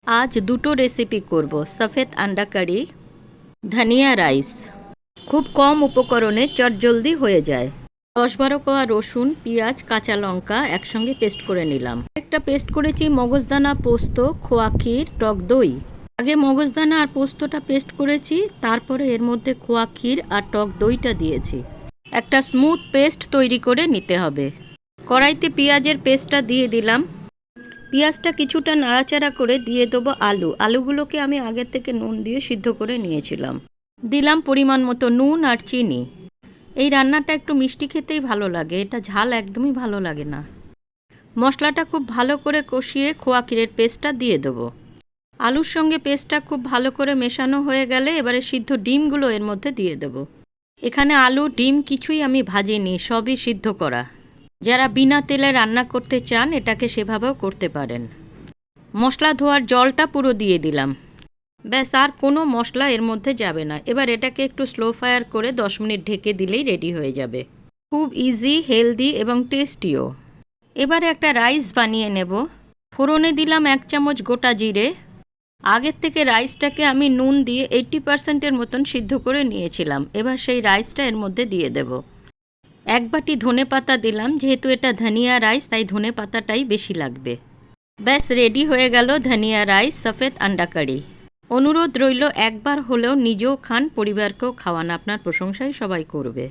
আজ দুটো রেসিপি করব, সফেদ আন্ডা কারি, ধনিয়া রাইস। খুব কম উপকরণে চটজলদি হয়ে যায়। 10-12 কোয়া রসুন, পেঁয়াজ, কাঁচা লঙ্কা একসঙ্গে পেস্ট করে নিলাম। একটা পেস্ট করেছি মগজদানা, পোস্ত, খোয়া ক্ষীর, টক দই। আগে মগজদানা আর পোস্তটা পেস্ট করেছি, তারপরে এর মধ্যে খোয়া ক্ষীর আর টক দইটা দিয়েছি। একটা স্মুথ পেস্ট তৈরি করে নিতে হবে। কড়াইতে পেঁয়াজের পেস্টটা দিয়ে দিলাম। পেঁয়াজটা কিছুটা নাড়াচাড়া করে দিয়ে দেবো আলুগুলোকে আমি আগের থেকে নুন দিয়ে সিদ্ধ করে নিয়েছিলাম। দিলাম পরিমাণ মতো নুন আর চিনি। এই রান্নাটা একটু মিষ্টি খেতেই ভালো লাগে, এটা ঝাল একদমই ভালো লাগে না। মশলাটা খুব ভালো করে কষিয়ে খোয়া ক্ষীরের পেস্টটা দিয়ে দেবো। আলুর সঙ্গে পেস্টটা খুব ভালো করে মেশানো হয়ে গেলে এবারে সিদ্ধ ডিমগুলো এর মধ্যে দিয়ে দেবো। এখানে আলু ডিম কিছুই আমি ভাজিনি, সবই সিদ্ধ করা। যারা বিনা তেলে রান্না করতে চান এটাকে সেভাবেও করতে পারেন। মশলা ধোয়ার জলটা পুরো দিয়ে দিলাম। ব্যাস, আর কোনো মশলা এর মধ্যে যাবে না। এবার এটাকে একটু স্লো ফায়ার করে 10 মিনিট ঢেকে দিলেই রেডি হয়ে যাবে। খুব ইজি, হেলদি এবং টেস্টিও। এবারে একটা রাইস বানিয়ে নেব। ফোড়নে দিলাম 1 চামচ গোটা জিরে। আগের থেকে রাইসটাকে আমি নুন দিয়ে 80%-এর মতন সিদ্ধ করে নিয়েছিলাম। এবার সেই রাইসটা এর মধ্যে দিয়ে দেব। 1 বাটি ধনে পাতা দিলাম, যেহেতু এটা ধনিয়া রাইস তাই ধনে পাতাটাই বেশি লাগবে। ব্যাস, রেডি হয়ে গেল ধনিয়া রাইস, সফেদ আন্ডা কারি। অনুরোধ রইল একবার হলেও নিজেও খান, পরিবারকেও খাওয়ান, আপনার প্রশংসাই সবাই করবে।